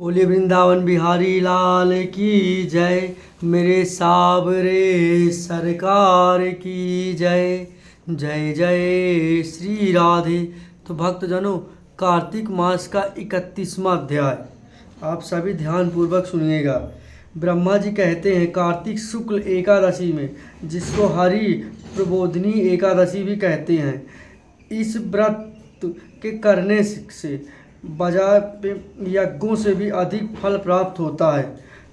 बोले वृंदावन बिहारी लाल की जय। मेरे सावरे सरकार की जय। जय जय श्री राधे। तो भक्तजनों, कार्तिक मास का 31वां अध्याय आप सभी ध्यान पूर्वक सुनिएगा। ब्रह्मा जी कहते हैं कार्तिक शुक्ल एकादशी में, जिसको हरि प्रबोधिनी एकादशी भी कहते हैं, इस व्रत के करने से बजाय यज्ञों से भी अधिक फल प्राप्त होता है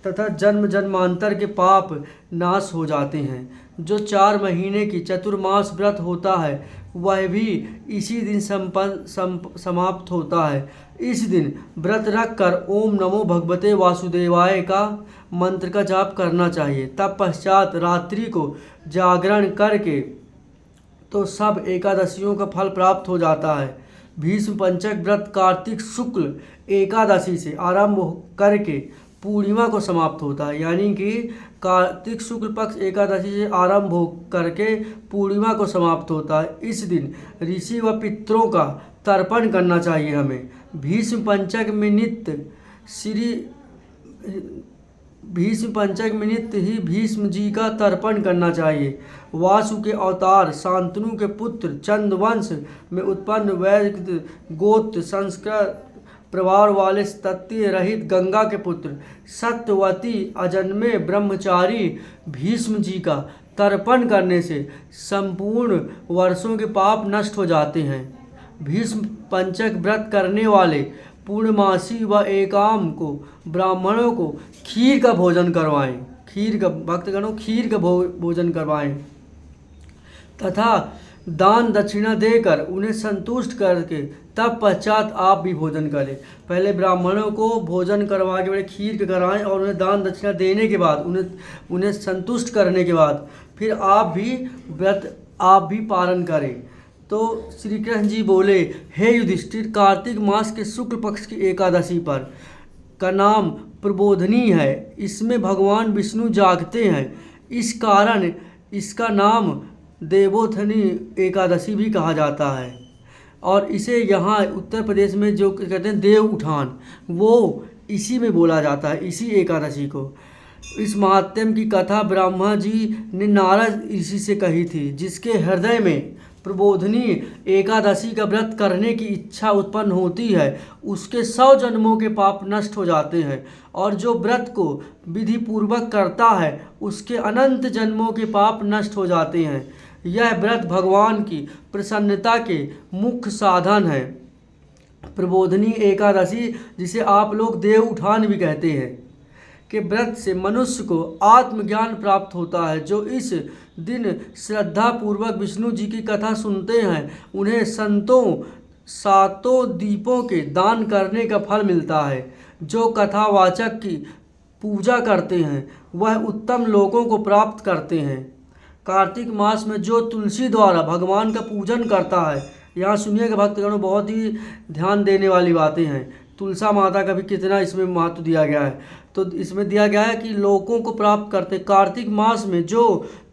तथा जन्म जन्मांतर के पाप नाश हो जाते हैं। जो 4 महीने की चतुर्मास व्रत होता है वह भी इसी दिन समाप्त होता है। इस दिन व्रत रखकर ओम नमो भगवते वासुदेवाय का मंत्र का जाप करना चाहिए। तब पश्चात रात्रि को जागरण करके तो सब एकादशियों का फल प्राप्त हो जाता है। भीष्म पंचक व्रत कार्तिक शुक्ल एकादशी से आरंभ करके पूर्णिमा को समाप्त होता है, यानी कि कार्तिक शुक्ल पक्ष एकादशी से आरंभ हो करके पूर्णिमा को समाप्त होता है। इस दिन ऋषि व पितरों का तर्पण करना चाहिए हमें। भीष्म पंचक में नित्य ही भीष्म जी का तर्पण करना चाहिए। वासु के अवतार शांतनु के पुत्र चंद्रवंश में उत्पन्न वैदिक गोत्र संस्कृत परिवार वाले तथ्य रहित गंगा के पुत्र सत्यवती अजन्मे ब्रह्मचारी भीष्म जी का तर्पण करने से संपूर्ण वर्षों के पाप नष्ट हो जाते हैं। भीष्म पंचक व्रत करने वाले पूर्णमासी व एकाम को ब्राह्मणों को खीर का भोजन करवाएं। भक्तगणों खीर का भोजन करवाएं तथा दान दक्षिणा देकर उन्हें संतुष्ट करके तब पश्चात आप भी भोजन करें। पहले ब्राह्मणों को भोजन करवा के खीर के कराएं और उन्हें दान दक्षिणा देने के बाद उन्हें संतुष्ट करने के बाद फिर आप भी पालन करें। तो श्री कृष्ण जी बोले, हे युधिष्ठिर, कार्तिक मास के शुक्ल पक्ष की एकादशी पर का नाम प्रबोधनी है। इसमें भगवान विष्णु जागते हैं, इस कारण इसका नाम देवोत्थनी एकादशी भी कहा जाता है। और इसे यहाँ उत्तर प्रदेश में जो कहते हैं देव उठान, वो इसी में बोला जाता है, इसी एकादशी को। इस महात्म्य की कथा ब्रह्मा जी ने नारद ऋषि से कही थी, जिसके हृदय में प्रबोधनी एकादशी का व्रत करने की इच्छा उत्पन्न होती है उसके 100 जन्मों के पाप नष्ट हो जाते हैं, और जो व्रत को विधि पूर्वक करता है उसके अनंत जन्मों के पाप नष्ट हो जाते हैं। यह व्रत भगवान की प्रसन्नता के मुख्य साधन है। प्रबोधनी एकादशी, जिसे आप लोग देव उठान भी कहते हैं, के व्रत से मनुष्य को आत्मज्ञान प्राप्त होता है। जो इस दिन श्रद्धा पूर्वक विष्णु जी की कथा सुनते हैं उन्हें सातों दीपों के दान करने का फल मिलता है। जो कथावाचक की पूजा करते हैं वह उत्तम लोकों को प्राप्त करते हैं। कार्तिक मास में जो तुलसी द्वारा भगवान का पूजन करता है, यहाँ सुनिएगा भक्तगणों, बहुत ही ध्यान देने वाली बातें हैं। तुलसा माता का भी कितना इसमें महत्व दिया गया है। तो इसमें दिया गया है कि लोगों को प्राप्त करते कार्तिक मास में जो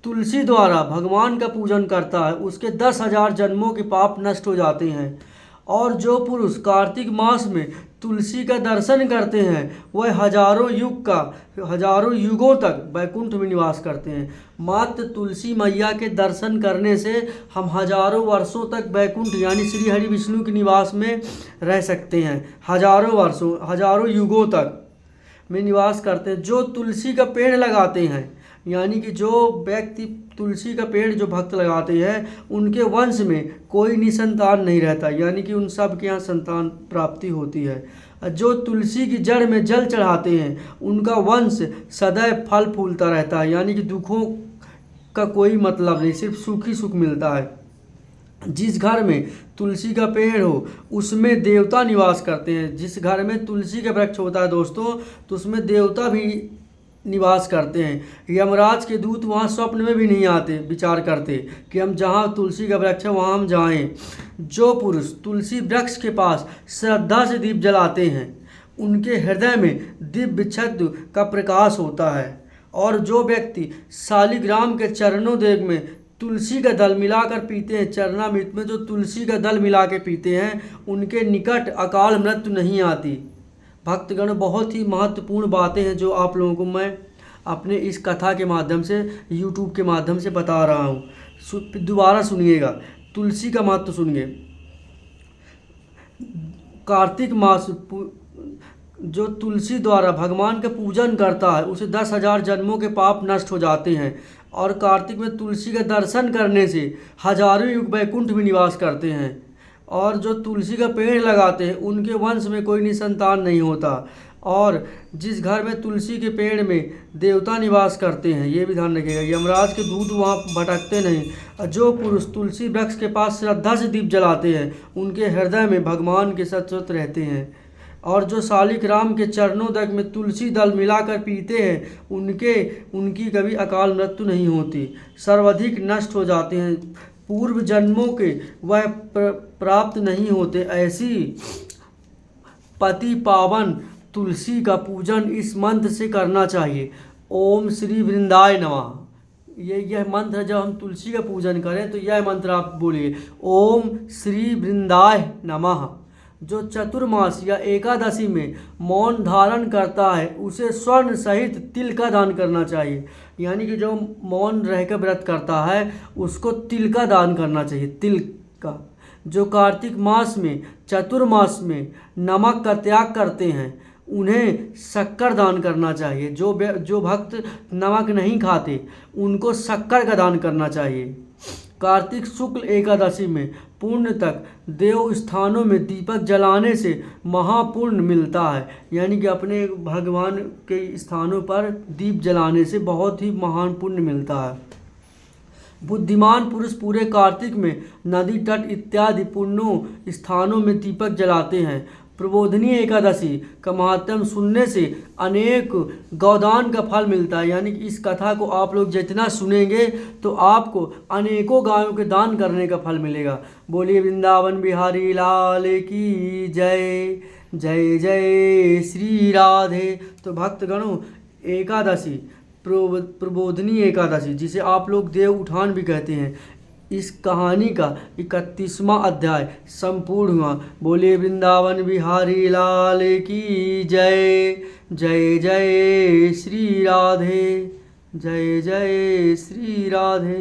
तुलसी द्वारा भगवान का पूजन करता है उसके 10,000 जन्मों के पाप नष्ट हो जाते हैं। और जो पुरुष कार्तिक मास में तुलसी का दर्शन करते हैं वह हजारों युगों तक वैकुंठ में निवास करते हैं। मात्र तुलसी मैया के दर्शन करने से हम हजारों वर्षों तक वैकुंठ यानी श्री हरि विष्णु के निवास में रह सकते हैं। हजारों युगों तक में निवास करते हैं। जो तुलसी का पेड़ लगाते हैं, यानी कि जो व्यक्ति तुलसी का पेड़ जो भक्त लगाते हैं उनके वंश में कोई निसंतान नहीं रहता, यानी कि उन सब के यहाँ संतान प्राप्ति होती है। जो तुलसी की जड़ में जल चढ़ाते हैं उनका वंश सदैव फल फूलता रहता है, यानी कि दुखों का कोई मतलब नहीं, सिर्फ सुख ही सुख मिलता है। जिस घर में तुलसी का पेड़ हो उसमें देवता निवास करते हैं। जिस घर में तुलसी का वृक्ष होता है दोस्तों, तो उसमें देवता भी निवास करते हैं। यमराज के दूत वहाँ स्वप्न में भी नहीं आते, विचार करते कि हम जहाँ तुलसी का वृक्ष है वहाँ हम जाएं। जो पुरुष तुलसी वृक्ष के पास श्रद्धा से दीप जलाते हैं उनके हृदय में दिव्य छद्म का प्रकाश होता है। और जो व्यक्ति शालिग्राम के चरणोदेव में तुलसी का दल मिलाकर पीते हैं, चरणामृत में जो तुलसी का दल मिला के पीते हैं उनके निकट अकाल मृत्यु नहीं आती। भक्तगण, बहुत ही महत्वपूर्ण बातें हैं जो आप लोगों को मैं अपने इस कथा के माध्यम से, यूट्यूब के माध्यम से बता रहा हूँ। दोबारा सुनिएगा, तुलसी का महत्व सुनिए। कार्तिक मास जो तुलसी द्वारा भगवान का पूजन करता है उसे 10,000 जन्मों के पाप नष्ट हो जाते हैं, और कार्तिक में तुलसी का दर्शन करने से हजारों युग वैकुंठ में निवास करते हैं। और जो तुलसी का पेड़ लगाते हैं उनके वंश में कोई निसंतान नहीं होता, और जिस घर में तुलसी के पेड़ में देवता निवास करते हैं, ये भी ध्यान रखिएगा, यमराज के दूत वहाँ भटकते नहीं। जो पुरुष तुलसी वृक्ष के पास श्रद्धा से दीप जलाते हैं उनके हृदय में भगवान के सतत रहते हैं। और जो शालिक राम के चरणों तक में तुलसी दल मिलाकर पीते हैं उनकी कभी अकाल मृत्यु नहीं होती, सर्वाधिक नष्ट हो जाते हैं, पूर्व जन्मों के वह प्राप्त नहीं होते। ऐसी पति पावन तुलसी का पूजन इस मंत्र से करना चाहिए, ओम श्री वृंदाय नमः। यह मंत्र जब हम तुलसी का पूजन करें तो यह मंत्र आप बोलिए, ओम श्री वृंदाय नमः। जो चतुर्मास या एकादशी में मौन धारण करता है उसे स्वर्ण सहित तिल का दान करना चाहिए। यानी कि जो मौन रहकर व्रत करता है उसको तिल का दान करना चाहिए, तिल का। जो कार्तिक मास में, चतुर्मास में नमक का त्याग करते हैं उन्हें शक्कर दान करना चाहिए। जो भक्त नमक नहीं खाते उनको शक्कर का दान करना चाहिए। कार्तिक शुक्ल एकादशी में पुण्य तक देव स्थानों में दीपक जलाने से महापुण्य मिलता है। यानी कि अपने भगवान के स्थानों पर दीप जलाने से बहुत ही महान पुण्य मिलता है। बुद्धिमान पुरुष पूरे कार्तिक में नदी तट इत्यादि पुण्यों स्थानों में दीपक जलाते हैं। प्रबोधनी एकादशी का महात्म सुनने से अनेक गौदान का फल मिलता है। यानी कि इस कथा को आप लोग जितना सुनेंगे तो आपको अनेकों गायों के दान करने का फल मिलेगा। बोलिए वृंदावन बिहारी लाल की जय। जय जय श्री राधे। तो भक्तगणों, एकादशी प्रबोधनी एकादशी जिसे आप लोग देव उठान भी कहते हैं, इस कहानी का 31वां अध्याय संपूर्ण हुआ। बोले वृंदावन बिहारी लाल की जय। जय जय श्री राधे। जय जय श्री राधे।